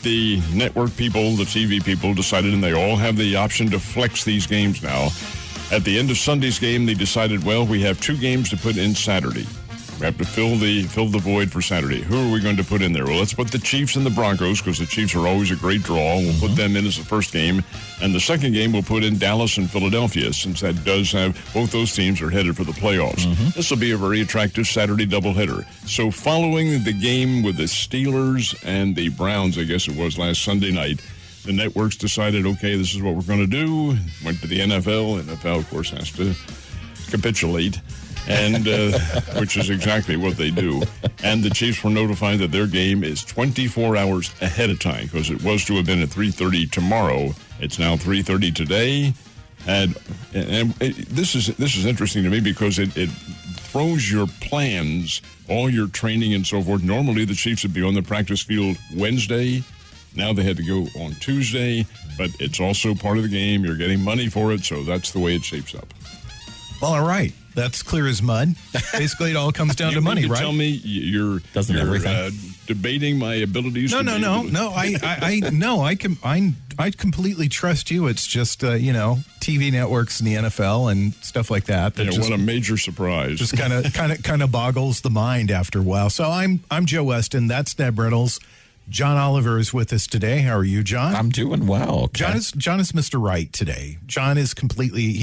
the network people, the TV people decided, and they all have the option to flex these games now. At the end of Sunday's game, they decided, well, we have 2 games to put in Saturday. We have to fill the void for Saturday. Who are we going to put in there? Well, let's put the Chiefs and the Broncos, because the Chiefs are always a great draw. We'll put them in as the first game. And the second game, we'll put in Dallas and Philadelphia, since that does have both those teams are headed for the playoffs. This will be a very attractive Saturday doubleheader. So following the game with the Steelers and the Browns, I guess it was last Sunday night, the networks decided, okay, this is what we're going to do. Went to the NFL. NFL, of course, has to capitulate. And which is exactly what they do. And the Chiefs were notified that their game is 24 hours ahead of time, because it was to have been at 3:30 tomorrow. It's now 3:30 today. And this is interesting to me, because it throws your plans, all your training and so forth. Normally the Chiefs would be on the practice field Wednesday. Now they had to go on Tuesday, but it's also part of the game. You're getting money for it, so that's the way it shapes up. Well, all right. That's clear as mud. Basically, it all comes down to money, right? Tell me you're debating my abilities. No. I completely trust you. It's just TV networks and the NFL and stuff like that. What a major surprise! Just kind of boggles the mind after a while. So I'm Joe Westen. That's Ned Reynolds. John Oliver is with us today. How are you, John? I'm doing well. Okay. John is Mr. Right today. John is completely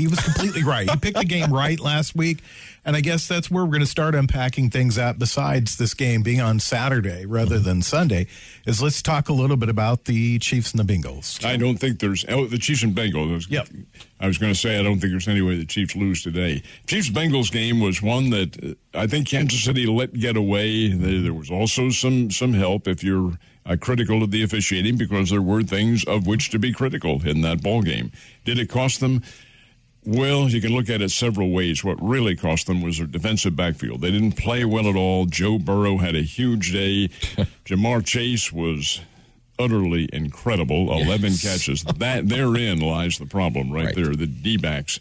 right. He picked the game right last week, and I guess that's where we're going to start unpacking things at, besides this game being on Saturday rather than Sunday, is let's talk a little bit about the Chiefs and the Bengals. I don't think there's the Chiefs and Bengals. Yep. I was going to say I don't think there's any way the Chiefs lose today. Chiefs-Bengals game was one that I think Kansas City let get away. There was also some help if you're critical of the officiating, because there were things of which to be critical in that ball game. Did it cost them? Well, you can look at it several ways. What really cost them was their defensive backfield. They didn't play well at all. Joe Burrow had a huge day. Jamar Chase was utterly incredible. 11 catches. Therein lies the problem right there, the D-backs.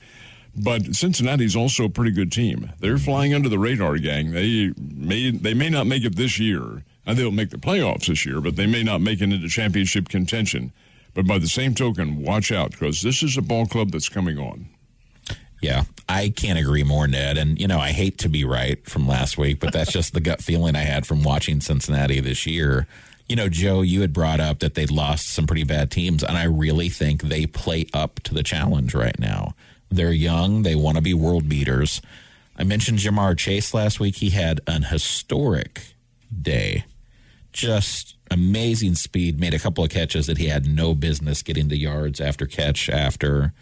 But Cincinnati's also a pretty good team. They're flying under the radar, gang. They may not make it this year. They'll make the playoffs this year, but they may not make it into championship contention. But by the same token, watch out, because this is a ball club that's coming on. Yeah, I can't agree more, Ned. And, I hate to be right from last week, but that's just the gut feeling I had from watching Cincinnati this year. Joe, you had brought up that they'd lost some pretty bad teams, and I really think they play up to the challenge right now. They're young. They want to be world beaters. I mentioned Jamar Chase last week. He had an historic day. Just amazing speed, made a couple of catches that he had no business getting the yards after catch after.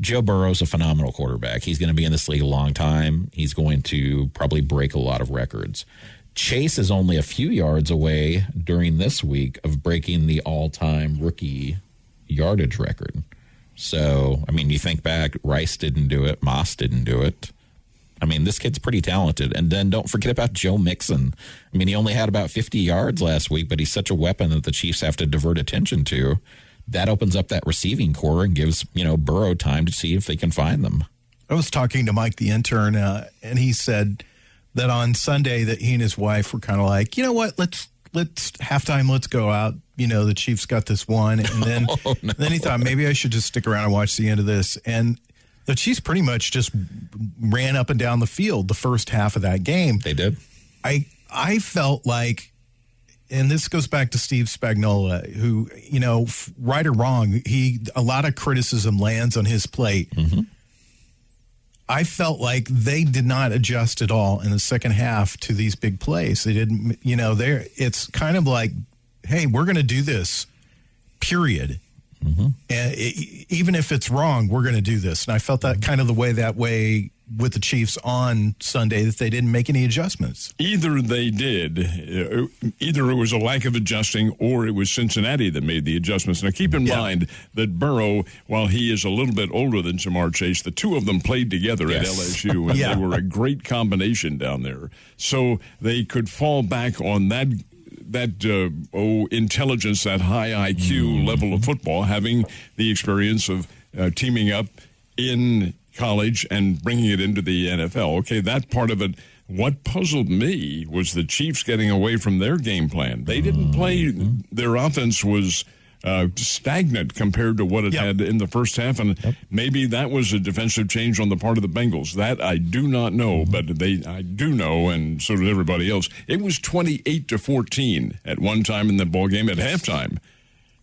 Joe Burrow's a phenomenal quarterback. He's going to be in this league a long time. He's going to probably break a lot of records. Chase is only a few yards away during this week of breaking the all-time rookie yardage record. So, you think back, Rice didn't do it, Moss didn't do it. This kid's pretty talented. And then don't forget about Joe Mixon. He only had about 50 yards last week, but he's such a weapon that the Chiefs have to divert attention to. That opens up that receiving core and gives, Burrow time to see if they can find them. I was talking to Mike, the intern, and he said that on Sunday that he and his wife were kind of like, you know what, let's halftime, let's go out. The Chiefs got this one. And then, then he thought maybe I should just stick around and watch the end of this. And the Chiefs pretty much just ran up and down the field the first half of that game. They did. I felt like, and this goes back to Steve Spagnuolo, who, right or wrong, a lot of criticism lands on his plate. Mm-hmm. I felt like they did not adjust at all in the second half to these big plays. They didn't, it's kind of like, hey, we're going to do this, period. Mm-hmm. And even if it's wrong, we're going to do this. And I felt that kind of the way with the Chiefs on Sunday, that they didn't make any adjustments. Either they did, either it was a lack of adjusting, or it was Cincinnati that made the adjustments. Now, keep in mind that Burrow, while he is a little bit older than Jamar Chase, the two of them played together at LSU, and they were a great combination down there. So they could fall back on that intelligence, that high IQ level of football, having the experience of teaming up in college and bringing it into the NFL. Okay, that part of it What puzzled me was the Chiefs getting away from their game plan. They didn't play. Their offense was stagnant compared to what it had in the first half, and maybe that was a defensive change on the part of the Bengals. That I do not know, but I do know, and so did everybody else. It was 28-14 at one time in the ball game at halftime.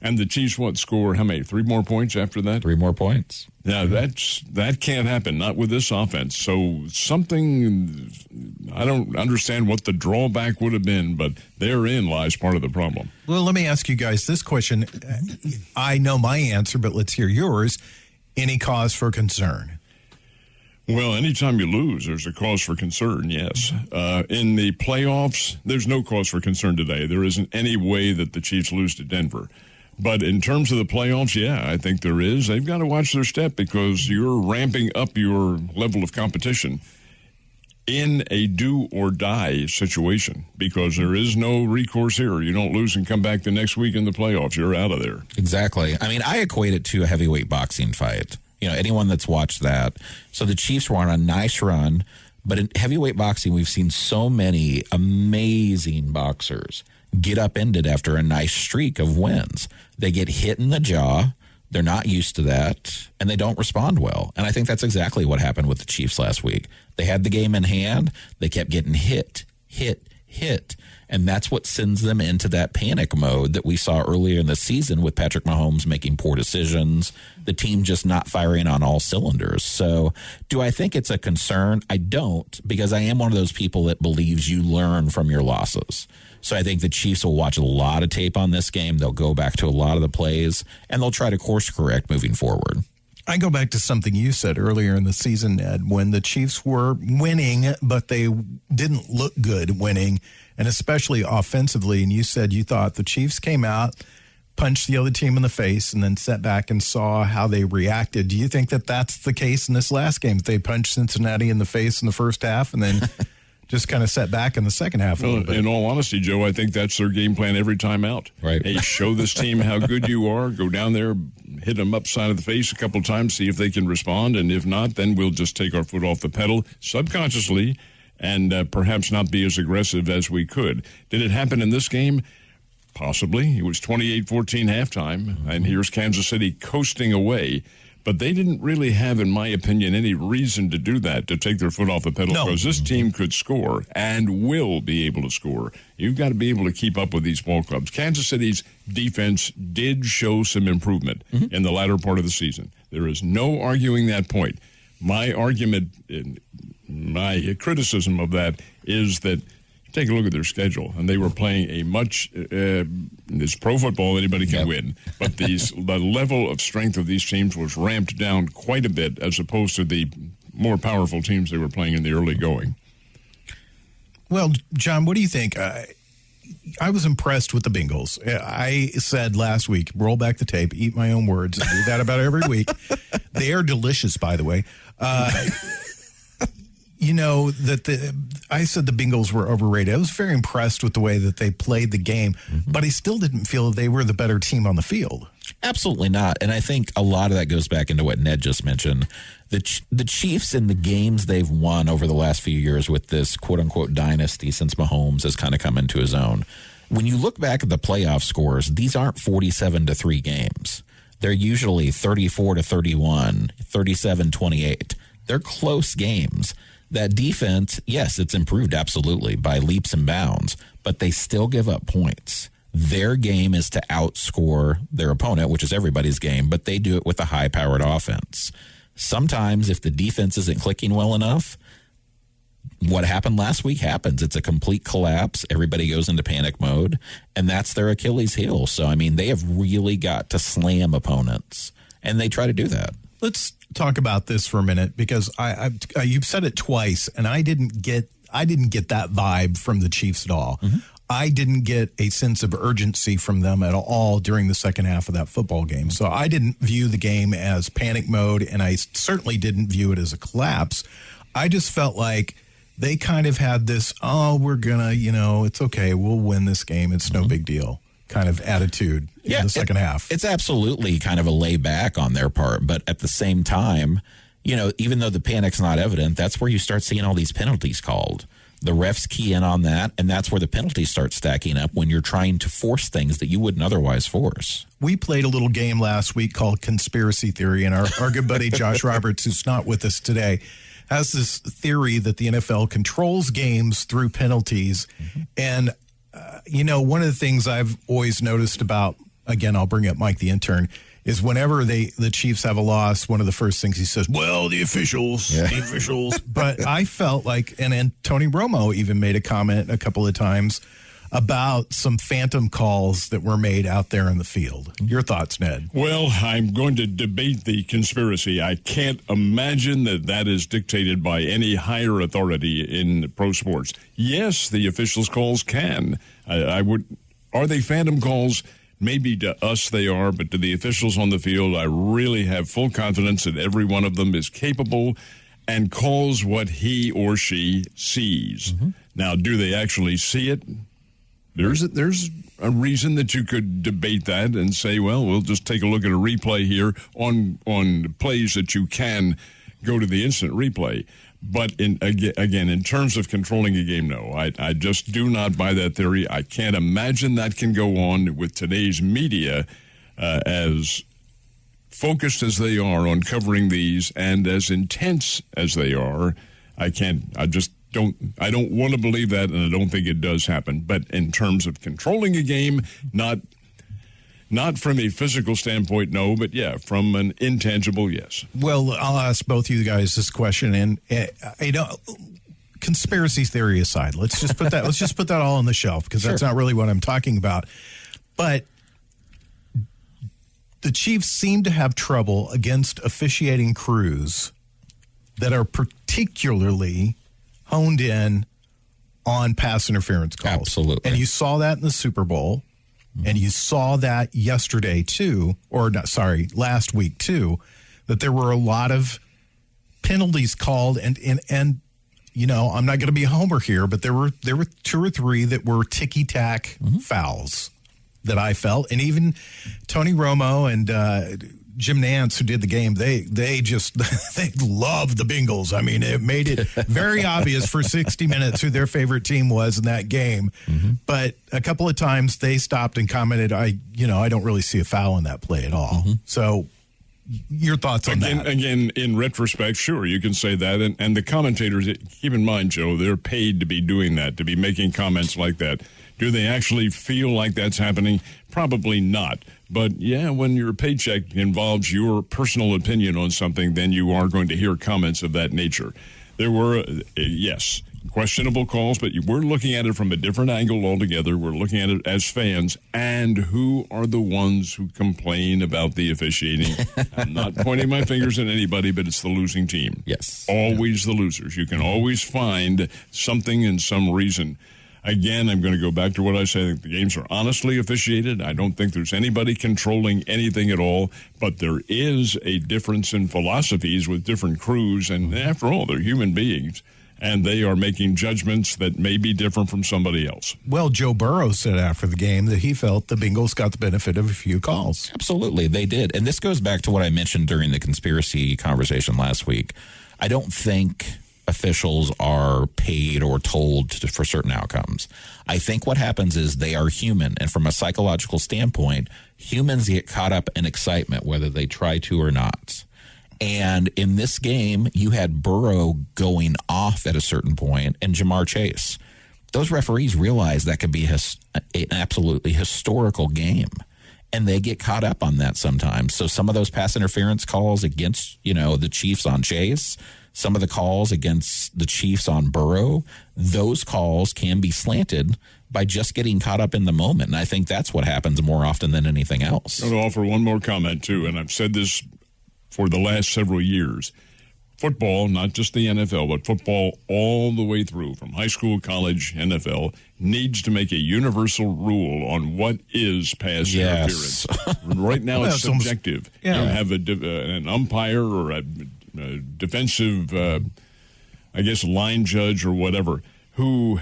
And the Chiefs, score how many? 3 more points after that? 3 more points. Yeah, that can't happen, not with this offense. So something, I don't understand what the drawback would have been, but therein lies part of the problem. Well, let me ask you guys this question. I know my answer, but let's hear yours. Any cause for concern? Well, anytime you lose, there's a cause for concern, yes. In the playoffs, there's no cause for concern today. There isn't any way that the Chiefs lose to Denver. But in terms of the playoffs, I think there is. They've got to watch their step because you're ramping up your level of competition in a do-or-die situation because there is no recourse here. You don't lose and come back the next week in the playoffs. You're out of there. Exactly. I mean, I equate it to a heavyweight boxing fight. Anyone that's watched that. So the Chiefs were on a nice run, but in heavyweight boxing, we've seen so many amazing boxers get upended after a nice streak of wins. They get hit in the jaw. They're not used to that, and they don't respond well. And I think that's exactly what happened with the Chiefs last week. They had the game in hand. They kept getting hit. And that's what sends them into that panic mode that we saw earlier in the season with Patrick Mahomes making poor decisions, the team just not firing on all cylinders. So do I think it's a concern? I don't, because I am one of those people that believes you learn from your losses. So I think the Chiefs will watch a lot of tape on this game. They'll go back to a lot of the plays, and they'll try to course correct moving forward. I go back to something you said earlier in the season, Ned, when the Chiefs were winning, but they didn't look good winning, and especially offensively. And you said you thought the Chiefs came out, punched the other team in the face, and then sat back and saw how they reacted. Do you think that that's the case in this last game? They punched Cincinnati in the face in the first half and then just kind of set back in the second half a little bit? In all honesty, Joe, I think that's their game plan every time out. Right. Hey, show this team how good you are. Go down there, hit them upside of the face a couple times, see if they can respond. And if not, then we'll just take our foot off the pedal subconsciously and perhaps not be as aggressive as we could. Did it happen in this game? Possibly. It was 28-14 halftime, and here's Kansas City coasting away. But they didn't really have, in my opinion, any reason to do that, to take their foot off the pedal, because this team could score and will be able to score. You've got to be able to keep up with these ball clubs. Kansas City's defense did show some improvement in the latter part of the season. There is no arguing that point. My argument, my criticism of that is that take a look at their schedule, and they were playing a much it's pro football, anybody can win, but the level of strength of these teams was ramped down quite a bit as opposed to the more powerful teams they were playing in the early going. Well, John, what do you think? I was impressed with the Bengals. I said last week, roll back the tape, eat my own words. I do that about every week. They are delicious, by the way. I said the Bengals were overrated. I was very impressed with the way that they played the game, but I still didn't feel they were the better team on the field. Absolutely not. And I think a lot of that goes back into what Ned just mentioned. The Chiefs in the games they've won over the last few years with this quote-unquote dynasty since Mahomes has kind of come into his own. When you look back at the playoff scores, these aren't 47-3 games. They're usually 34-31, 37-28. They're close games. That defense, yes, it's improved absolutely by leaps and bounds, but they still give up points. Their game is to outscore their opponent, which is everybody's game, but they do it with a high-powered offense. Sometimes if the defense isn't clicking well enough, what happened last week happens. It's a complete collapse. Everybody goes into panic mode, and that's their Achilles heel. So, I mean, they have really got to slam opponents, and they try to do that. Let's talk about this for a minute, because you've said it twice, and I didn't get that vibe from the Chiefs at all. I didn't get a sense of urgency from them at all during the second half of that football game. So I didn't view the game as panic mode, and I certainly didn't view it as a collapse. I just felt like they kind of had this, we're gonna, it's okay, we'll win this game, it's no big deal kind of attitude in the second half. It's absolutely kind of a lay back on their part, but at the same time, even though the panic's not evident, that's where you start seeing all these penalties called. The refs key in on that, and that's where the penalties start stacking up when you're trying to force things that you wouldn't otherwise force. We played a little game last week called Conspiracy Theory, and our good buddy Josh Roberts, who's not with us today, has this theory that the NFL controls games through penalties. Mm-hmm. And, one of the things I've always noticed about, again, I'll bring up Mike the intern, is whenever the Chiefs have a loss, one of the first things he says, well, the officials. But I felt like, and Tony Romo even made a comment a couple of times about some phantom calls that were made out there in the field. Your thoughts, Ned? Well, I'm going to debate the conspiracy. I can't imagine that is dictated by any higher authority in pro sports. Yes, the officials' calls can. Are they phantom calls? Maybe to us they are, but to the officials on the field, I really have full confidence that every one of them is capable and calls what he or she sees. Mm-hmm. Now, do they actually see it? There's a reason that you could debate that and say, well, we'll just take a look at a replay here on plays that you can go to the instant replay. But again, in terms of controlling a game, no, I just do not buy that theory. I can't imagine that can go on with today's media as focused as they are on covering these and as intense as they are. I don't want to believe that, and I don't think it does happen. But in terms of controlling a game, not from a physical standpoint, no, but yeah, from an intangible, yes. Well, I'll ask both you guys this question, and conspiracy theory aside, let's just put that all on the shelf because that's not really what I'm talking about. But the Chiefs seem to have trouble against officiating crews that are particularly honed in on pass interference calls. Absolutely. And you saw that in the Super Bowl. And you saw that yesterday too, last week too, that there were a lot of penalties called, and I'm not going to be a homer here, but there were 2 or 3 that were ticky-tack fouls that I felt, and even Tony Romo and Jim Nantz, who did the game, they loved the Bengals. I mean, it made it very obvious for 60 minutes who their favorite team was in that game. Mm-hmm. But a couple of times they stopped and commented, I don't really see a foul in that play at all. Mm-hmm. So your thoughts on that? Again, in retrospect, sure, you can say that. And the commentators, keep in mind, Joe, they're paid to be doing that, to be making comments like that. Do they actually feel like that's happening? Probably not. But, yeah, when your paycheck involves your personal opinion on something, then you are going to hear comments of that nature. There were, yes, questionable calls, but we're looking at it from a different angle altogether. We're looking at it as fans. And who are the ones who complain about the officiating? I'm not pointing my fingers at anybody, but it's the losing team. Yes. Always the losers. You can always find something and some reason. Again, I'm going to go back to what I said. I think the games are honestly officiated. I don't think there's anybody controlling anything at all, but there is a difference in philosophies with different crews, and after all, they're human beings, and they are making judgments that may be different from somebody else. Well, Joe Burrow said after the game that he felt the Bengals got the benefit of a few calls. Absolutely, they did. And this goes back to what I mentioned during the conspiracy conversation last week. I don't think officials are paid or told for certain outcomes. I think what happens is they are human, and from a psychological standpoint, humans get caught up in excitement whether they try to or not. And in this game, you had Burrow going off at a certain point and Jamar Chase. Those referees realize that could be an absolutely historical game, and they get caught up on that sometimes. So some of those pass interference calls against, the Chiefs on Chase, some of the calls against the Chiefs on Burrow, those calls can be slanted by just getting caught up in the moment. And I think that's what happens more often than anything else. I'm going to offer one more comment, too, and I've said this for the last several years. Football, not just the NFL, but football all the way through, from high school, college, NFL, needs to make a universal rule on what is pass interference. Right now, it's subjective. You have an umpire or a defensive, line judge or whatever, who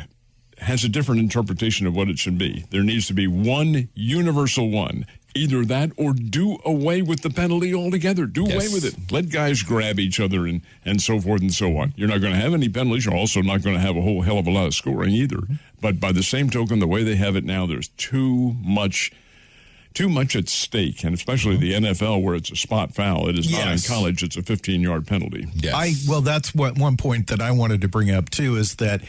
has a different interpretation of what it should be. There needs to be one universal one. Either that or do away with the penalty altogether. Do away with it. Let guys grab each other and so forth and so on. You're not going to have any penalties. You're also not going to have a whole hell of a lot of scoring either. But by the same token, the way they have it now, there's too much at stake, and especially the NFL where it's a spot foul. It is not in college. It's a 15-yard penalty. Yes. Well, that's one point that I wanted to bring up, too, is that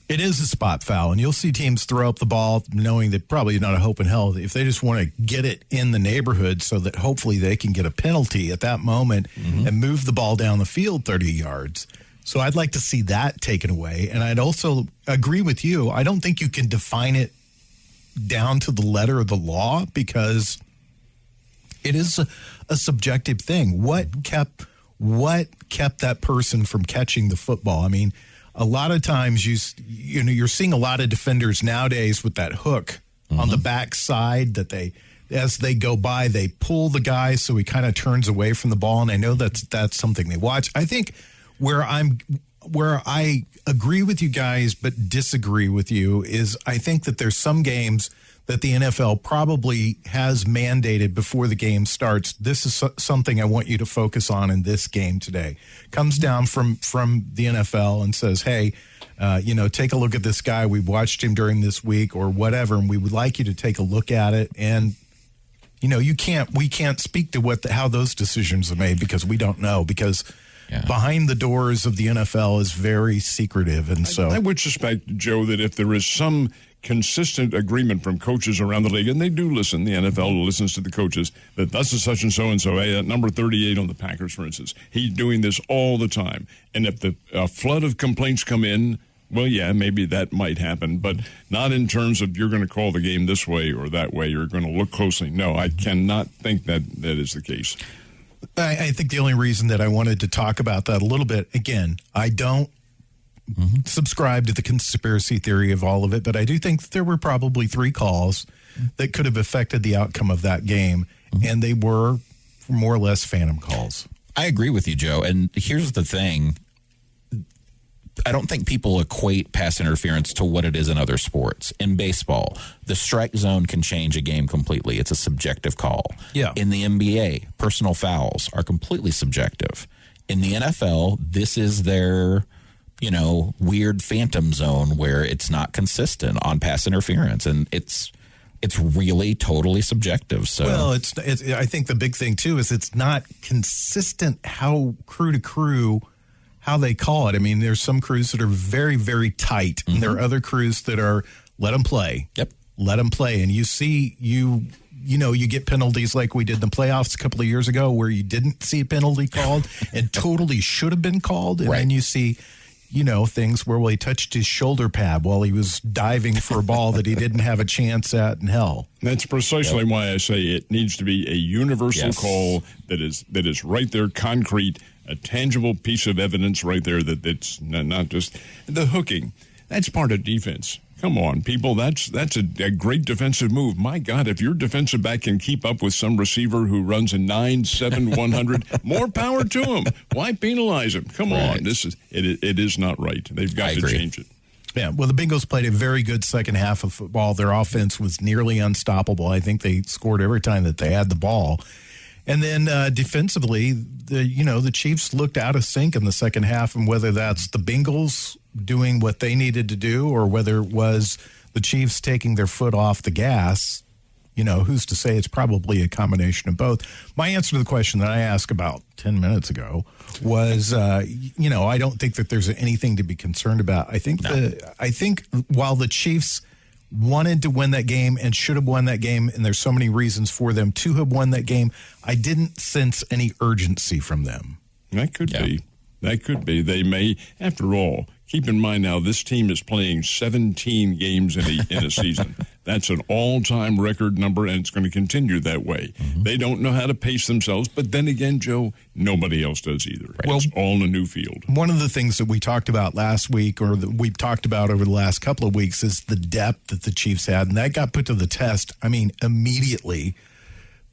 it is a spot foul, and you'll see teams throw up the ball knowing that probably not a hope in hell if they just want to get it in the neighborhood so that hopefully they can get a penalty at that moment and move the ball down the field 30 yards. So I'd like to see that taken away, and I'd also agree with you. I don't think you can define it down to the letter of the law because it is a subjective thing. What kept that person from catching the football? I mean, a lot of times you're seeing a lot of defenders nowadays with that hook on the back side that as they go by, they pull the guy so he kind of turns away from the ball. And I know that's something they watch. I think where I agree with you guys but disagree with you is I think that there's some games that the NFL probably has mandated before the game starts. This is something I want you to focus on in this game today. Comes down from the NFL and says, hey, take a look at this guy. We've watched him during this week or whatever, and we would like you to take a look at it. And we can't speak to how those decisions are made because we don't know because behind the doors of the NFL is very secretive. And so I would suspect, Joe, that if there is some consistent agreement from coaches around the league, and they do listen, the NFL listens to the coaches, that that's a such and so, hey, at number 38 on the Packers, for instance, he's doing this all the time. And if the flood of complaints come in, well, yeah, maybe that might happen, but not in terms of you're going to call the game this way or that way, you're going to look closely. No, I cannot think that is the case. I think the only reason that I wanted to talk about that a little bit, again, I don't subscribe to the conspiracy theory of all of it, but I do think that there were probably 3 calls that could have affected the outcome of that game, and they were more or less phantom calls. I agree with you, Joe, and here's the thing. I don't think people equate pass interference to what it is in other sports. In baseball, the strike zone can change a game completely. It's a subjective call. Yeah. In the NBA, personal fouls are completely subjective. In the NFL, this is their, weird phantom zone where it's not consistent on pass interference, and it's really totally subjective. So, well, it's I think the big thing too is it's not consistent how crew to crew how they call it. I mean, there's some crews that are very, very tight, and there are other crews that are let them play. Yep, let them play, and you see you get penalties like we did in the playoffs a couple of years ago where you didn't see a penalty called and totally should have been called, and then you see things where he touched his shoulder pad while he was diving for a ball that he didn't have a chance at in hell. That's precisely why I say it needs to be a universal call that is right there, concrete, a tangible piece of evidence right there that it's not just the hooking. That's part of defense. Come on, people. That's a great defensive move. My God, if your defensive back can keep up with some receiver who runs a 9.7 100, more power to him. Why penalize him? Come on, it is not right. They've got to change it. Yeah, well, the Bengals played a very good second half of football. Their offense was nearly unstoppable. I think they scored every time that they had the ball. And then defensively, the Chiefs looked out of sync in the second half, and whether that's the Bengals doing what they needed to do or whether it was the Chiefs taking their foot off the gas, who's to say? It's probably a combination of both. My answer to the question that I asked about 10 minutes ago was, I don't think that there's anything to be concerned about. I think while the Chiefs wanted to win that game and should have won that game, and there's so many reasons for them to have won that game, I didn't sense any urgency from them. That could be. That could be. They may, after all, keep in mind now this team is playing 17 games in a season. That's an all-time record number, and it's going to continue that way. They don't know how to pace themselves, but then again, Joe, nobody else does either. Right. Well, it's all a new field. One of the things that we talked about last week, or that we've talked about over the last couple of weeks, is the depth that the Chiefs had, and that got put to the test, immediately,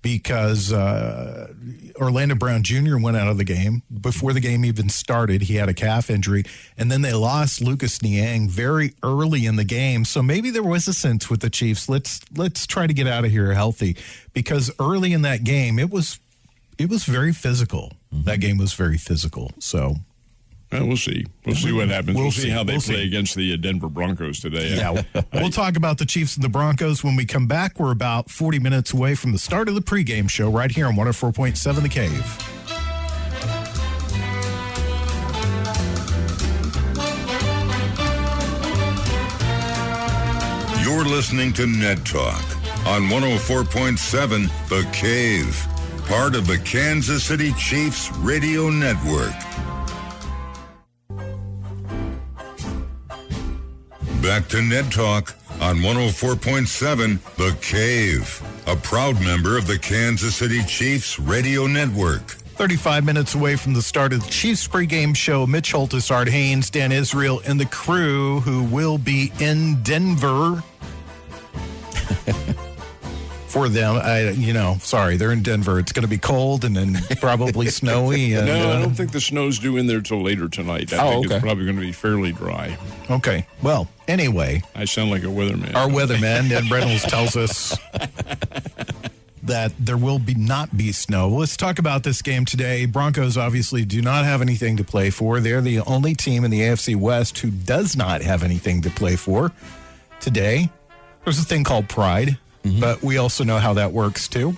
because Orlando Brown Jr. went out of the game. Before the game even started, he had a calf injury. And then they lost Lucas Niang very early in the game. So maybe there was a sense with the Chiefs, let's try to get out of here healthy. Because early in that game, it was very physical. Mm-hmm. That game was very physical. So we'll see. We'll see what happens. We'll see how they play against the Denver Broncos today. Yeah, we'll talk about the Chiefs and the Broncos when we come back. We're about 40 minutes away from the start of the pregame show right here on 104.7 The Cave. You're listening to Ned Talk on 104.7 The Cave, part of the Kansas City Chiefs Radio Network. Back to Ned Talk on 104.7 The Cave, a proud member of the Kansas City Chiefs Radio Network. 35 minutes away from the start of the Chiefs pregame show. Mitch Holtis, Art Haynes, Dan Israel, and the crew who will be in Denver for them. Sorry, they're in Denver. It's going to be cold and then probably snowy. And, no, I don't think the snow's due in there till later tonight. I think it's probably going to be fairly dry. Okay. Well, anyway. I sound like a weatherman. Our weatherman, Ned Reynolds, tells us that there will not be snow. Let's talk about this game today. Broncos obviously do not have anything to play for. They're the only team in the AFC West who does not have anything to play for today. There's a thing called pride. Mm-hmm. But we also know how that works, too,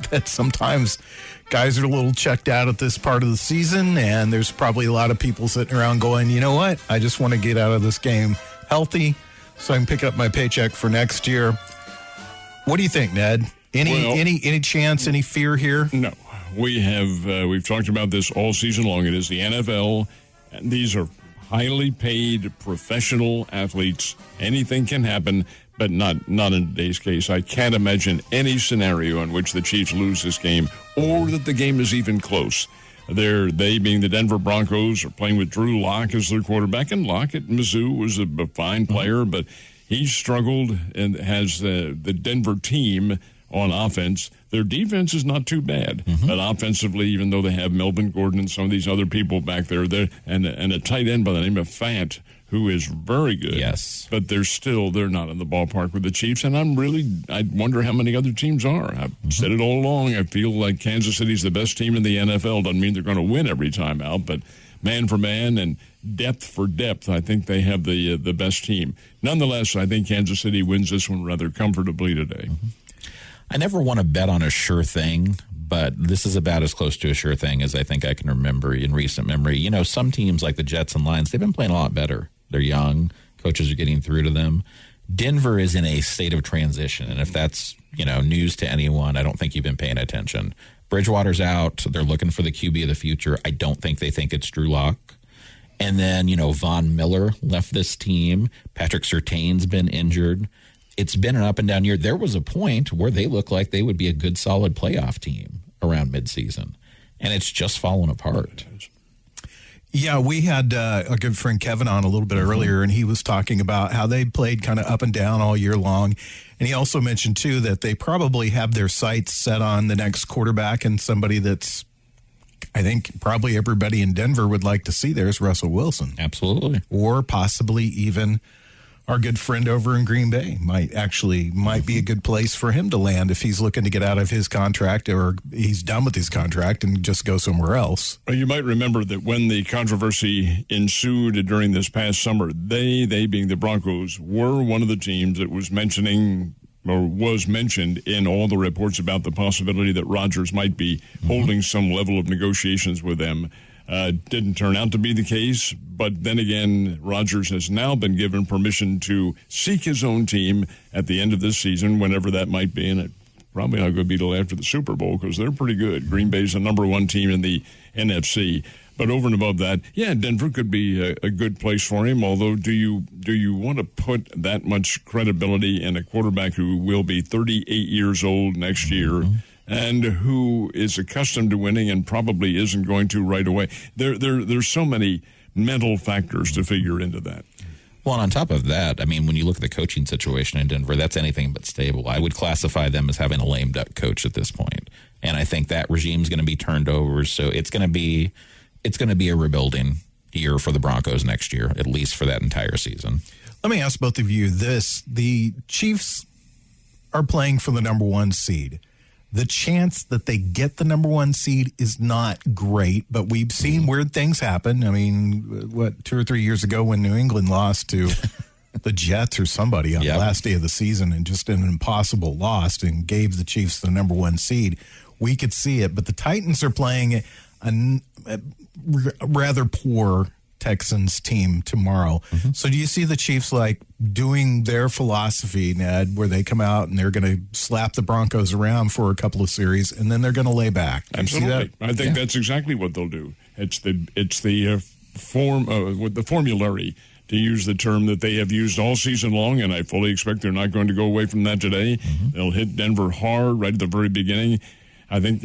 that sometimes guys are a little checked out at this part of the season, and there's probably a lot of people sitting around going, you know what, I just want to get out of this game healthy so I can pick up my paycheck for next year. What do you think, Ned? Any chance, any fear here? No. We've talked about this all season long. It is the NFL, and these are highly paid professional athletes. Anything can happen. But not in today's case. I can't imagine any scenario in which the Chiefs lose this game or that the game is even close. They being the Denver Broncos are playing with Drew Lock as their quarterback, and Lock at Mizzou was a fine player, but he struggled and has the Denver team on offense. Their defense is not too bad, but offensively, even though they have Melvin Gordon and some of these other people back there, and a tight end by the name of Fant, who is very good. Yes. But they're not in the ballpark with the Chiefs, and I wonder how many other teams are. I've said it all along. I feel like Kansas City's the best team in the NFL. Doesn't mean they're going to win every time out, but man for man and depth for depth, I think they have the best team. Nonetheless, I think Kansas City wins this one rather comfortably today. I never want to bet on a sure thing, but this is about as close to a sure thing as I think I can remember in recent memory. You know, some teams like the Jets and Lions, they've been playing a lot better. They're young. Coaches are getting through to them. Denver is in a state of transition, and if that's, news to anyone, I don't think you've been paying attention. Bridgewater's out. They're looking for the QB of the future. I don't think they think it's Drew Lock. And then, Von Miller left this team. Patrick Surtain's been injured. It's been an up and down year. There was a point where they looked like they would be a good, solid playoff team around midseason, and it's just fallen apart. Yeah, we had a good friend Kevin on a little bit earlier, and he was talking about how they played kind of up and down all year long. And he also mentioned, too, that they probably have their sights set on the next quarterback, and somebody that's, I think, probably everybody in Denver would like to see there is Russell Wilson. Absolutely. Or possibly even our good friend over in Green Bay might be a good place for him to land if he's looking to get out of his contract or he's done with his contract and just go somewhere else. Well, you might remember that when the controversy ensued during this past summer, they being the Broncos, were one of the teams that was mentioned in all the reports about the possibility that Rodgers might be holding some level of negotiations with them. Didn't turn out to be the case, but then again, Rodgers has now been given permission to seek his own team at the end of this season, whenever that might be, and it probably not going to be till after the Super Bowl because they're pretty good. Green Bay's the number one team in the NFC. But over and above that, yeah, Denver could be a good place for him, although do you want to put that much credibility in a quarterback who will be 38 years old next year and who is accustomed to winning and probably isn't going to right away? There's so many mental factors to figure into that. Well, and on top of that, I mean, when you look at the coaching situation in Denver, that's anything but stable. I would classify them as having a lame duck coach at this point. And I think that regime's going to be turned over. So it's going to be a rebuilding year for the Broncos next year, at least for that entire season. Let me ask both of you this. The Chiefs are playing for the number 1 seed. The chance that they get the number 1 seed is not great, but we've seen weird things happen. I mean, 2 or 3 years ago when New England lost to the Jets or somebody on the last day of the season, and just an impossible loss, and gave the Chiefs the number 1 seed, we could see it. But the Titans are playing a rather poor Texans team tomorrow. So do you see the Chiefs like doing their philosophy, Ned, where they come out and they're going to slap the Broncos around for a couple of series and then they're going to lay back? Absolutely. I think that's exactly what they'll do. It's the formulary, to use the term that they have used all season long, and I fully expect they're not going to go away from that today. They'll hit Denver hard right at the very beginning. I think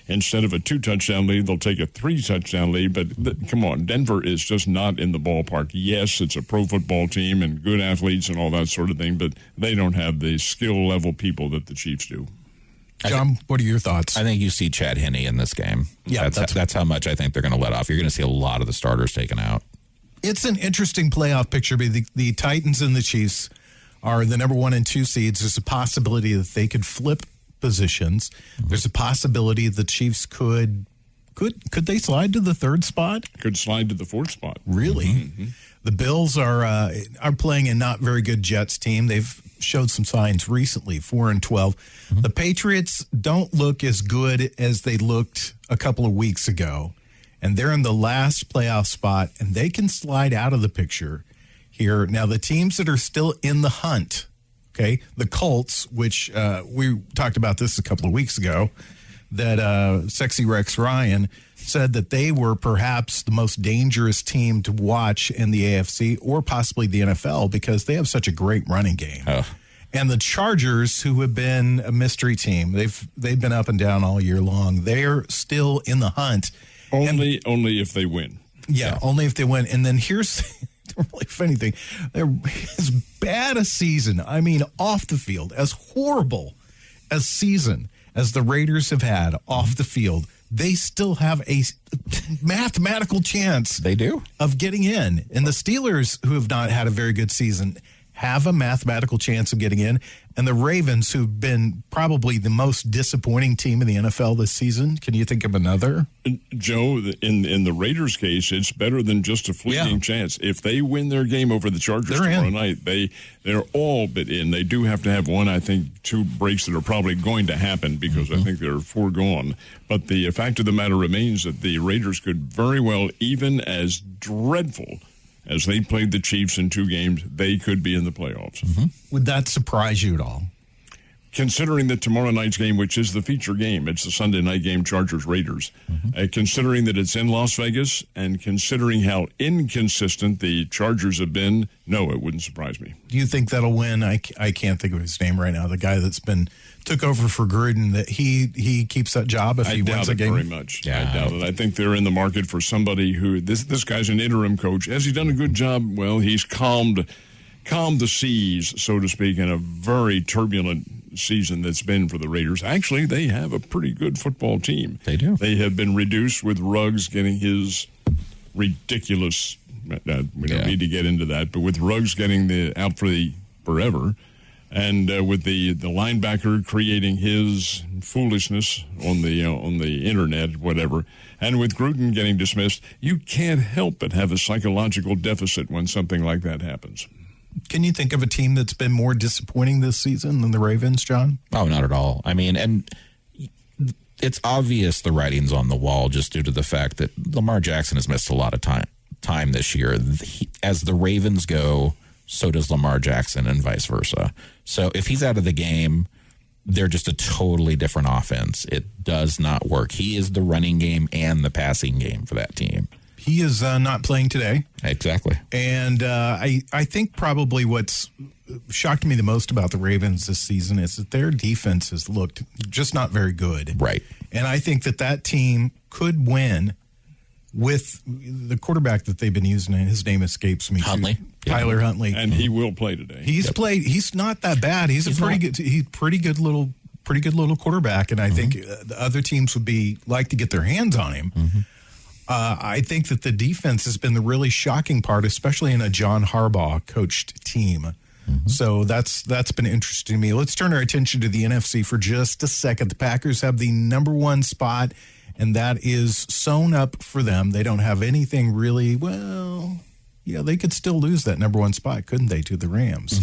instead of a 2-touchdown lead, they'll take a 3-touchdown lead. But come on, Denver is just not in the ballpark. Yes, it's a pro football team and good athletes and all that sort of thing, but they don't have the skill level people that the Chiefs do. John, what are your thoughts? I think you see Chad Henne in this game. Yeah, that's how much I think they're going to let off. You're going to see a lot of the starters taken out. It's an interesting playoff picture. But the Titans and the Chiefs are the number 1 and 2 seeds. There's a possibility that they could flip positions. There's a possibility the Chiefs could they slide to the 3rd spot? Could slide to the 4th spot. Really? The Bills are playing a not very good Jets team. They've showed some signs recently, 4-12. The Patriots don't look as good as they looked a couple of weeks ago, and they're in the last playoff spot, and they can slide out of the picture here. Now, the teams that are still in the hunt, okay, the Colts, which we talked about this a couple of weeks ago, that Sexy Rex Ryan said that they were perhaps the most dangerous team to watch in the AFC or possibly the NFL because they have such a great running game. And the Chargers, who have been a mystery team, they've been up and down all year long. They're still in the hunt. Only if they win. Yeah, only if they win. And then here's the really funny thing. They're as bad a season, I mean, off the field, as horrible a season as the Raiders have had off the field, they still have a mathematical chance. They do. Of getting in. And the Steelers, who have not had a very good season, have a mathematical chance of getting in. And the Ravens, who've been probably the most disappointing team in the NFL this season. Can you think of another? Joe, in the Raiders' case, it's better than just a fleeting chance. If they win their game over the Chargers tomorrow night, they're all but in. They do have to have one, I think, 2 breaks that are probably going to happen because I think they're foregone. But the fact of the matter remains that the Raiders could very well, even as dreadful as they played the Chiefs in 2 games, they could be in the playoffs. Would that surprise you at all? Considering that tomorrow night's game, which is the feature game, it's the Sunday night game, Chargers-Raiders, considering that it's in Las Vegas and considering how inconsistent the Chargers have been, no, it wouldn't surprise me. Do you think that'll win? I can't think of his name right now. The guy that's took over for Gruden, that he keeps that job if he wins a game? I doubt it very much. Yeah. I doubt it. I think they're in the market for somebody who, this guy's an interim coach. Has he done a good job? Well, he's calmed the seas, so to speak, in a very turbulent season that's been for the Raiders. Actually, they have a pretty good football team. They do. They have been reduced with Ruggs getting his ridiculous, we don't need to get into that, but with Ruggs getting out for the forever, and with the linebacker creating his foolishness on the internet, whatever, and with Gruden getting dismissed, you can't help but have a psychological deficit when something like that happens. Can you think of a team that's been more disappointing this season than the Ravens, John? Oh, not at all. I mean, and it's obvious the writing's on the wall just due to the fact that Lamar Jackson has missed a lot of time this year. As the Ravens go, so does Lamar Jackson and vice versa. So if he's out of the game, they're just a totally different offense. It does not work. He is the running game and the passing game for that team. He is not playing today. Exactly. And I think probably what's shocked me the most about the Ravens this season is that their defense has looked just not very good. Right. And I think that team could win with the quarterback that they've been using. His name escapes me. Huntley. Tyler Huntley. And he will play today. He's played. He's not that bad. He's pretty good little quarterback, and I think the other teams would like to get their hands on him. I think that the defense has been the really shocking part, especially in a John Harbaugh coached team. So that's been interesting to me. Let's turn our attention to the NFC for just a second. The Packers have the number 1 spot, and that is sewn up for them. They don't have anything really. Well, yeah, they could still lose that number 1 spot, couldn't they, to the Rams?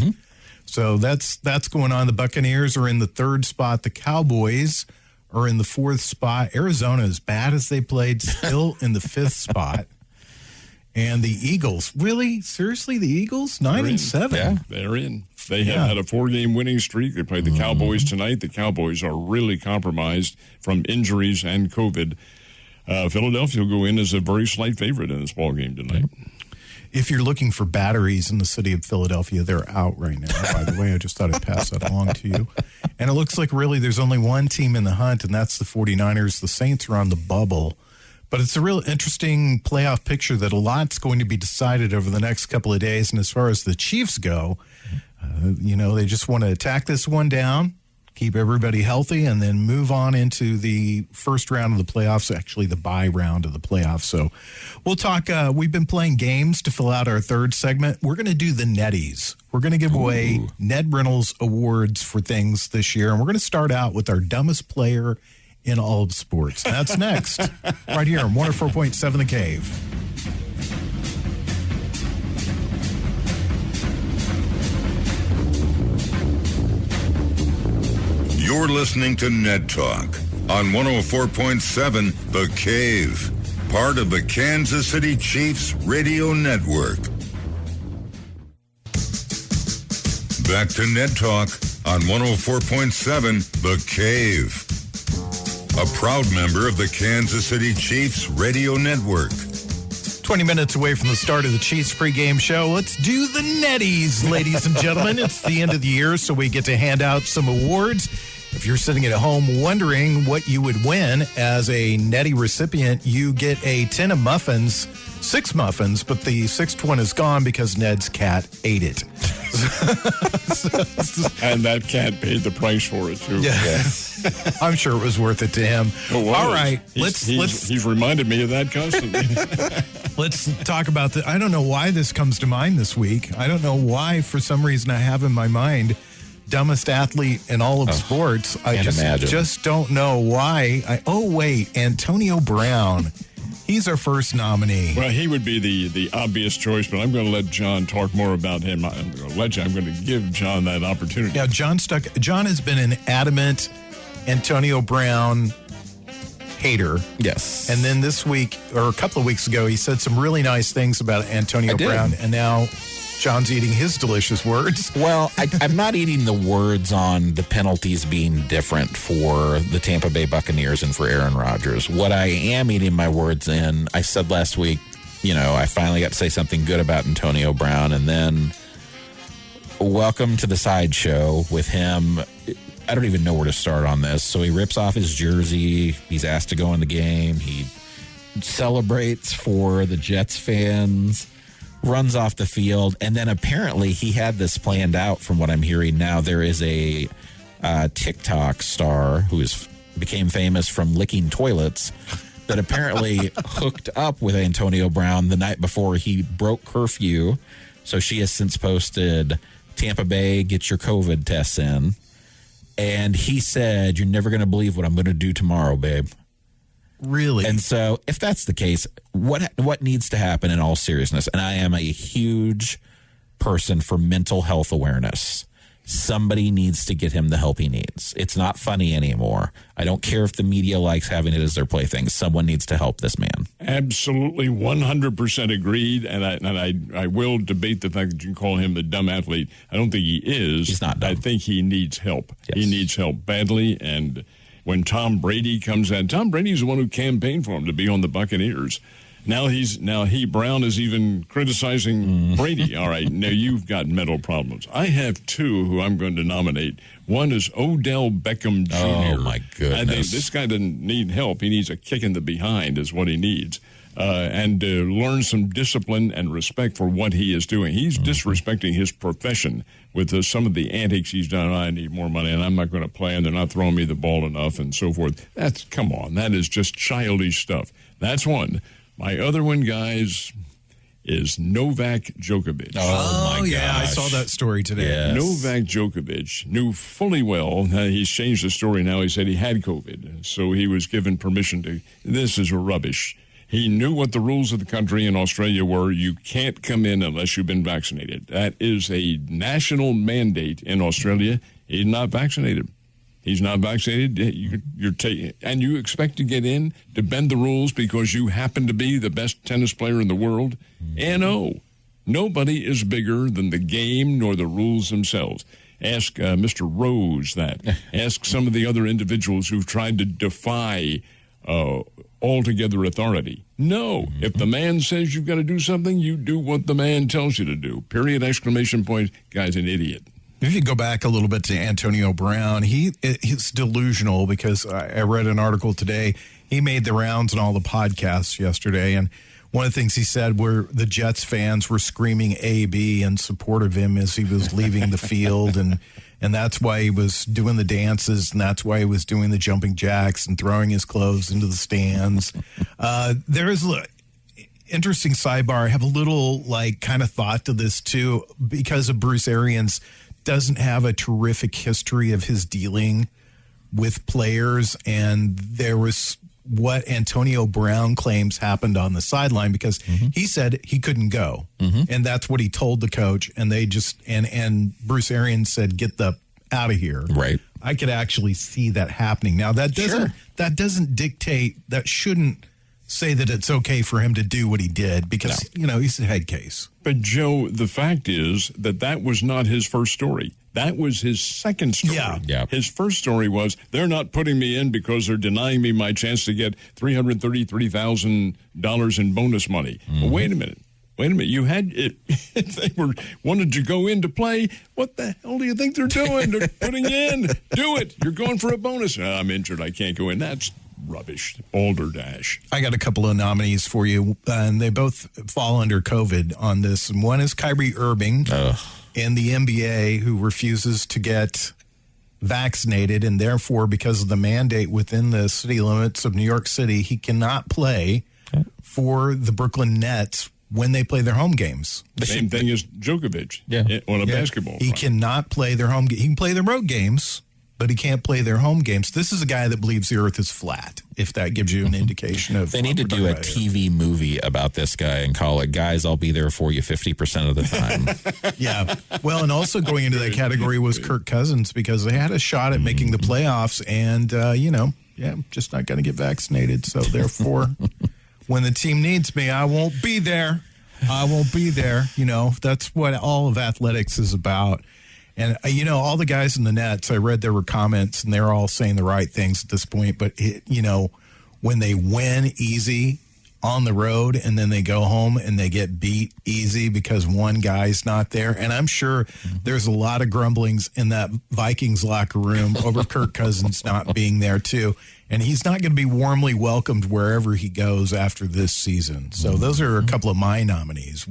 So that's going on. The Buccaneers are in the 3rd spot. The Cowboys are in the 4th spot. Arizona, as bad as they played, still in the 5th spot. And the Eagles, really? Seriously, the Eagles? 9-7. Yeah, they're in. They have had a 4-game winning streak. They played the Cowboys tonight. The Cowboys are really compromised from injuries and COVID. Philadelphia will go in as a very slight favorite in this ball game tonight. If you're looking for batteries in the city of Philadelphia, they're out right now, by the way. I just thought I'd pass that along to you. And it looks like really there's only one team in the hunt, and that's the 49ers. The Saints are on the bubble. But it's a real interesting playoff picture that a lot's going to be decided over the next couple of days. And as far as the Chiefs go, they just want to attack this one down, keep everybody healthy, and then move on into the first round of the playoffs, actually the bye round of the playoffs. So we'll talk. We've been playing games to fill out our 3rd segment. We're going to do the Netties. We're going to give away Ned Reynolds awards for things this year. And we're going to start out with our dumbest player in all of sports. That's next, right here on 104.7 The Cave. You're listening to Ned Talk on 104.7 The Cave, part of the Kansas City Chiefs radio network. Back to Ned Talk on 104.7 The Cave, a proud member of the Kansas City Chiefs radio network. 20 minutes away from the start of the Chiefs pregame show. Let's do the Netties, ladies and gentlemen. It's the end of the year, so we get to hand out some awards. If you're sitting at home wondering what you would win as a Nettie recipient, you get a tin of muffins, 6 muffins, but the 6th one is gone because Ned's cat ate it. And that cat paid the price for it, too. Yeah. I'm sure it was worth it to him. All right. He's reminded me of that constantly. Let's talk about I don't know why this comes to mind this week. I don't know why, for some reason, I have in my mind dumbest athlete in all of sports. I just don't know why. Antonio Brown. He's our first nominee. Well, he would be the obvious choice, but I'm going to let John talk more about him. I'm going to give John that opportunity. Yeah, John has been an adamant Antonio Brown hater. Yes. And then this week, or a couple of weeks ago, he said some really nice things about Antonio Brown, and now John's eating his delicious words. Well, I'm not eating the words on the penalties being different for the Tampa Bay Buccaneers and for Aaron Rodgers. What I am eating my words in, I said last week, I finally got to say something good about Antonio Brown, and then welcome to the sideshow with him. I don't even know where to start on this. So he rips off his jersey. He's asked to go in the game. He celebrates for the Jets fans, runs off the field, and then apparently he had this planned out from what I'm hearing now. There is a TikTok star who became famous from licking toilets that apparently hooked up with Antonio Brown the night before he broke curfew. So she has since posted, Tampa Bay, get your COVID tests in. And he said, you're never going to believe what I'm going to do tomorrow, babe. Really? And so if that's the case, what needs to happen in all seriousness? And I am a huge person for mental health awareness. Somebody needs to get him the help he needs. It's not funny anymore. I don't care if the media likes having it as their plaything. Someone needs to help this man. Absolutely, 100% agreed. And I will debate the fact that you call him a dumb athlete. I don't think he is. He's not dumb. I think he needs help. Yes. He needs help badly. And when Tom Brady comes out, Tom Brady's the one who campaigned for him to be on the Buccaneers. Now Brown is even criticizing Brady. All right, now you've got mental problems. I have two who I'm going to nominate. One is Odell Beckham Jr. Oh, my goodness. I think this guy doesn't need help. He needs a kick in the behind is what he needs. and learn some discipline and respect for what he is doing. He's disrespecting his profession with some of the antics he's done. I need more money, and I'm not going to play, and they're not throwing me the ball enough, and so forth. Come on, that is just childish stuff. That's one. My other one, guys, is Novak Djokovic. Oh my yeah, I gosh. saw that story today. Yes. Novak Djokovic knew fully well, he's changed the story now, he said he had COVID, so he was given permission to, this is rubbish. He knew what the rules of the country in Australia were. You can't come in unless you've been vaccinated. That is a national mandate in Australia. He's not vaccinated. He's not vaccinated. You're taking, and you expect to get in to bend the rules because you happen to be the best tennis player in the world? No. Nobody is bigger than the game nor the rules themselves. Ask Mr. Rose that. Ask some of the other individuals who've tried to defy altogether authority. No. If the man says you've got to do something, you do what the man tells you to do. Period, exclamation point. Guy's an idiot. If you go back a little bit to Antonio Brown, he's delusional because I read an article today. He made the rounds on all the podcasts yesterday, and one of the things he said were the Jets fans were screaming AB in support of him as he was leaving the field, and that's why he was doing the dances, and that's why he was doing the jumping jacks and throwing his clothes into the stands. There is interesting sidebar. I have a little kind of thought to this too, because of Bruce Arians doesn't have a terrific history of his dealing with players, and there was what Antonio Brown claims happened on the sideline because he said he couldn't go, and that's what he told the coach, and they just and Bruce Arians said, "Get the out of here." Right. I could actually see that happening. Now that doesn't dictate, that shouldn't say that it's okay for him to do what he did because he's a head case. But, Joe, the fact is that was not his first story. That was his second story. Yeah. His first story was, they're not putting me in because they're denying me my chance to get $333,000 in bonus money. Well, wait a minute. You had it. If they wanted to go in to play, what the hell do you think they're doing? They're putting you in. Do it. You're going for a bonus. I'm injured. I can't go in. That's rubbish. Balderdash. I got a couple of nominees for you, and they both fall under COVID on this. And one is Kyrie Irving in the NBA, who refuses to get vaccinated, and therefore, because of the mandate within the city limits of New York City, he cannot play for the Brooklyn Nets when they play their home games. The same thing as Djokovic on a basketball He front. cannot play their home games. He can play their road games, but he can't play their home games. This is a guy that believes the earth is flat, if that gives you an indication of... They need to do a TV movie about this guy and call it, "Guys, I'll be there for you 50% of the time." Yeah. Well, and also going into that category was Kirk Cousins, because they had a shot at making the playoffs, and, just not going to get vaccinated. So, therefore, when the team needs me, I won't be there. That's what all of athletics is about. And, all the guys in the Nets, I read there were comments, and they're all saying the right things at this point. But, when they win easy on the road and then they go home and they get beat easy because one guy's not there. And I'm sure there's a lot of grumblings in that Vikings locker room over Kirk Cousins not being there, too. And he's not going to be warmly welcomed wherever he goes after this season. So those are a couple of my nominees.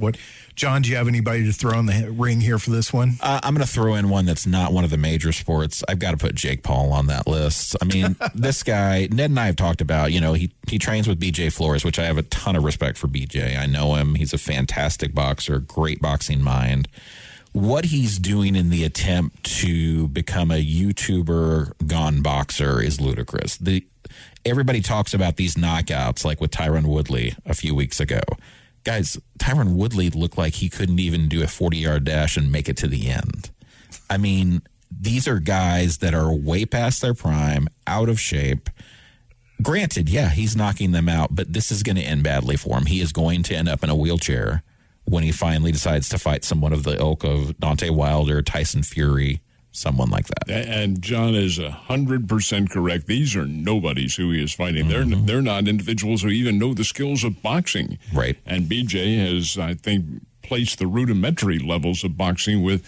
John, do you have anybody to throw in the ring here for this one? I'm going to throw in one that's not one of the major sports. I've got to put Jake Paul on that list. I mean, this guy, Ned and I have talked about, he trains with BJ Flores, which I have a ton of respect for BJ. I know him. He's a fantastic boxer, great boxing mind. What he's doing in the attempt to become a YouTuber gone boxer is ludicrous. Everybody talks about these knockouts, like with Tyron Woodley a few weeks ago. Guys, Tyron Woodley looked like he couldn't even do a 40-yard dash and make it to the end. I mean, these are guys that are way past their prime, out of shape. Granted, he's knocking them out, but this is going to end badly for him. He is going to end up in a wheelchair when he finally decides to fight someone of the ilk of Deontay Wilder, Tyson Fury, someone like that. And John is 100% correct. These are nobodies who he is fighting. They're not individuals who even know the skills of boxing. Right. And BJ has, I think, placed the rudimentary levels of boxing with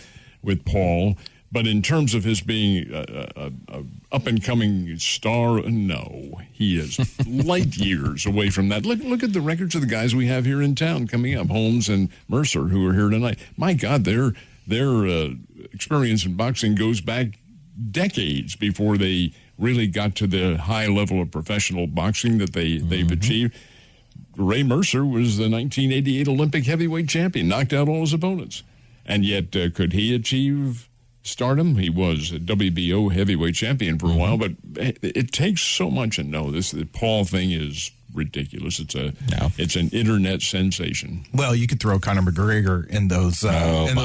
Paul. But in terms of his being a up-and-coming star, no. He is light years away from that. Look at the records of the guys we have here in town coming up, Holmes and Mercer, who are here tonight. My God, their experience in boxing goes back decades before they really got to the high level of professional boxing that they've achieved. Ray Mercer was the 1988 Olympic heavyweight champion, knocked out all his opponents. And yet, could he achieve stardom? He was a WBO heavyweight champion for a while, but it takes so much. And no, the Paul thing is ridiculous. It's an internet sensation. Well, you could throw Conor McGregor in those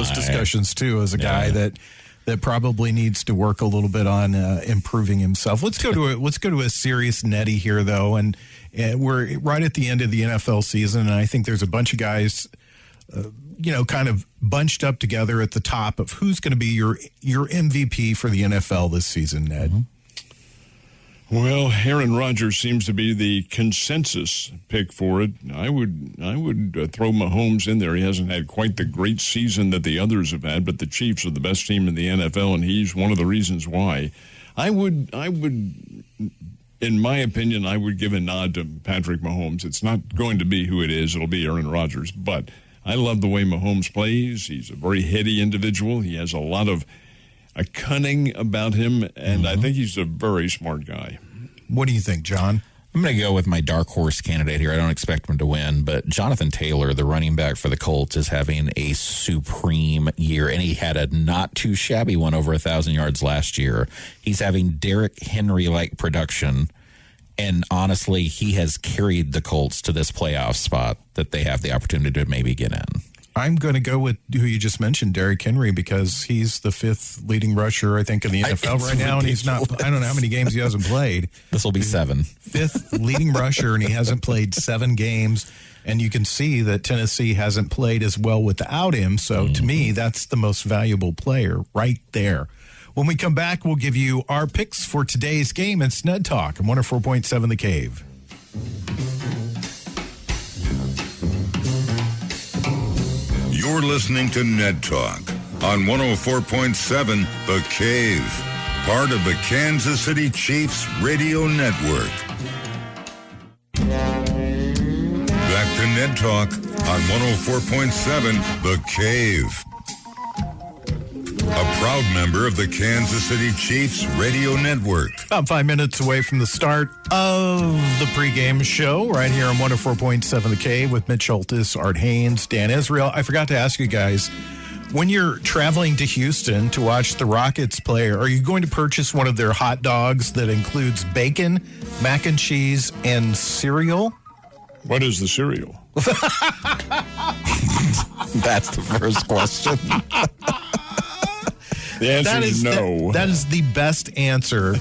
discussions too, as a guy that probably needs to work a little bit on improving himself. Let's go to a serious Nettie here, though, and we're right at the end of the NFL season, and I think there's a bunch of guys, kind of bunched up together at the top of who's going to be your MVP for the NFL this season, Ned. Well, Aaron Rodgers seems to be the consensus pick for it. I would throw Mahomes in there. He hasn't had quite the great season that the others have had, but the Chiefs are the best team in the NFL, and he's one of the reasons why. I would, in my opinion, I would give a nod to Patrick Mahomes. It's not going to be who it is. It'll be Aaron Rodgers, but I love the way Mahomes plays. He's a very heady individual. He has a lot of a cunning about him, and I think he's a very smart guy. What do you think, John? I'm going to go with my dark horse candidate here. I don't expect him to win, but Jonathan Taylor, the running back for the Colts, is having a supreme year, and he had a not too shabby one over 1,000 yards last year. He's having Derrick Henry-like production, and honestly, he has carried the Colts to this playoff spot that they have the opportunity to maybe get in. I'm going to go with who you just mentioned, Derrick Henry, because he's the 5th leading rusher, I think, in the NFL right now, and he's not. I don't know how many games he hasn't played. This will be 7. 5th leading rusher, and he hasn't played 7 games. And you can see that Tennessee hasn't played as well without him. So to me, that's the most valuable player right there. When we come back, we'll give you our picks for today's game. It's Ned Talk on 104.7 The Cave. You're listening to Ned Talk on 104.7 The Cave, part of the Kansas City Chiefs radio network. Back to Ned Talk on 104.7 The Cave. A proud member of the Kansas City Chiefs radio network. About 5 minutes away from the start of the pregame show right here on 104.7 The Cave with Mitch Schultes, Art Haynes, Dan Israel. I forgot to ask you guys, when you're traveling to Houston to watch the Rockets play, are you going to purchase one of their hot dogs that includes bacon, mac and cheese, and cereal? What is the cereal? That's the first question. The answer is no. That is the best answer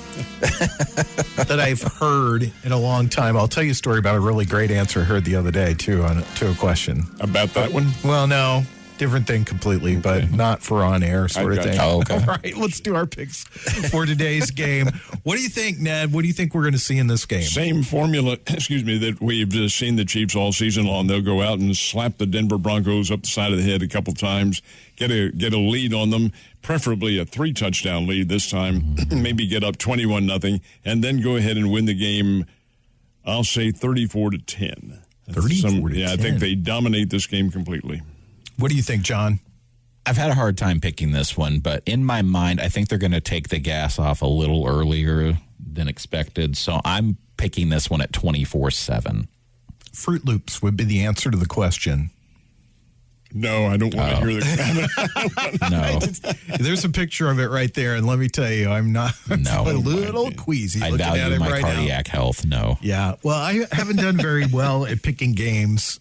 that I've heard in a long time. I'll tell you a story about a really great answer I heard the other day, too, to a question. About that one? Well, no. Different thing completely, but not for on-air sort of thing. Oh, okay. All right, let's do our picks for today's game. What do you think, Ned? What do you think we're going to see in this game? Same formula, that we've seen the Chiefs all season long. They'll go out and slap the Denver Broncos up the side of the head a couple times, get a lead on them, preferably a 3-touchdown lead this time, maybe get up 21-0, and then go ahead and win the game, I'll say 34-10. 34-10. Yeah, I think they dominate this game completely. What do you think, John? I've had a hard time picking this one, but in my mind, I think they're going to take the gas off a little earlier than expected. So I'm picking this one at 24-7. Fruit Loops would be the answer to the question. No, I don't want to hear the No. There's a picture of it right there, and let me tell you, I'm a little queasy I looking at value him my right now. cardiac health. No. Yeah, well, I haven't done very well at picking games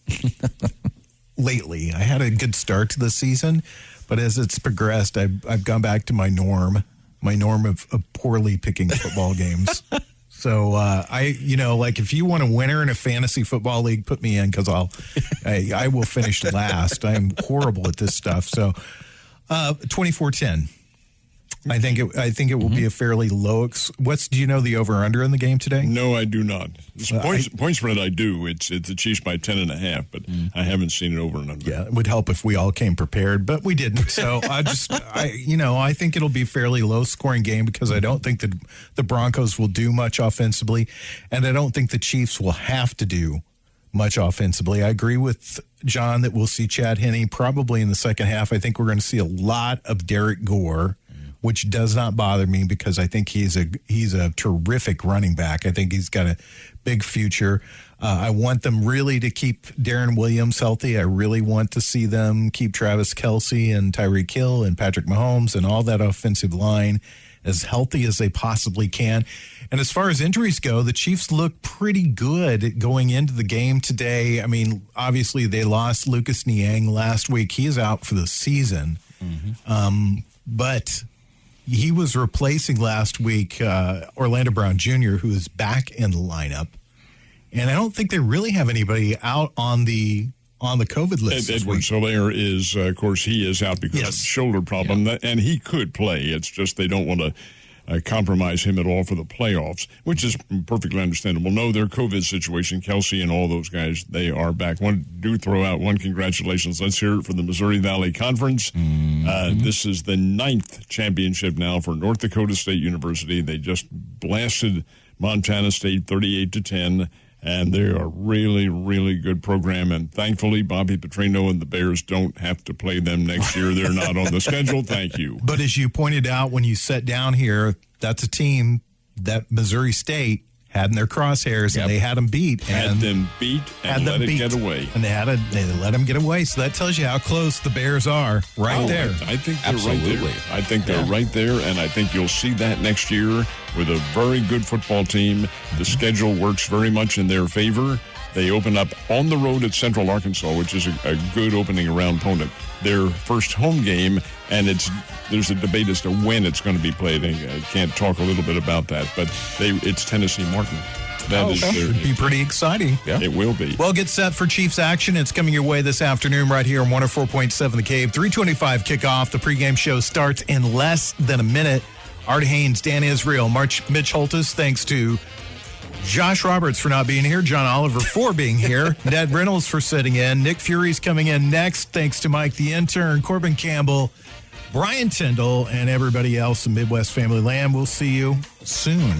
lately. I had a good start to the season, but as it's progressed, I've gone back to my norm of poorly picking football games. So if you want a winner in a fantasy football league, put me in because I will finish last. I'm horrible at this stuff. So 24-10. I think it will be a fairly low. Do you know the over under in the game today? No, I do not. Point spread, I do. It's the Chiefs by 10.5, but I haven't seen it over and under. Yeah, it would help if we all came prepared, but we didn't. So I think it'll be a fairly low scoring game because I don't think that the Broncos will do much offensively, and I don't think the Chiefs will have to do much offensively. I agree with John that we'll see Chad Henne probably in the second half. I think we're going to see a lot of Derek Gore, which does not bother me because I think he's a terrific running back. I think he's got a big future. I want them really to keep Darren Williams healthy. I really want to see them keep Travis Kelce and Tyreek Hill and Patrick Mahomes and all that offensive line as healthy as they possibly can. And as far as injuries go, the Chiefs look pretty good going into the game today. I mean, obviously they lost Lucas Niang last week. He is out for the season. But he was replacing last week Orlando Brown Jr., who is back in the lineup. And I don't think they really have anybody out on the COVID list. Edward Solaire is, of course, he is out because of a shoulder problem, and he could play. It's just they don't want to compromise him at all for the playoffs, which is perfectly understandable. No, their COVID situation, Kelce and all those guys, they are back. Do throw out one congratulations. Let's hear it for the Missouri Valley Conference. This is the 9th championship now for North Dakota State University. They just blasted Montana State 38-10. And they are a really, really good program. And thankfully, Bobby Petrino and the Bears don't have to play them next year. They're not on the schedule. Thank you. But as you pointed out when you sat down here, that's a team that Missouri State had in their crosshairs, and they had them beat. And let it get away. And they let them get away. So that tells you how close the Bears are there. I think they're right there. I think they're right there, and I think you'll see that next year with a very good football team. The schedule works very much in their favor. They open up on the road at Central Arkansas, which is a good opening round opponent. Their first home game, and there's a debate as to when it's going to be played. I can't talk a little bit about that, but it's Tennessee Martin. That should be pretty exciting. Yeah. It will be. Well, get set for Chiefs action. It's coming your way this afternoon right here on 104.7 The Cave. 3:25 kickoff. The pregame show starts in less than a minute. Art Haynes, Dan Israel, Mitch Holtis, thanks to Josh Roberts for not being here, John Oliver for being here, Ned Reynolds for sitting in, Nick Fury's coming in next, thanks to Mike the intern, Corbin Campbell, Brian Tyndall, and everybody else in Midwest Family Land. We'll see you soon.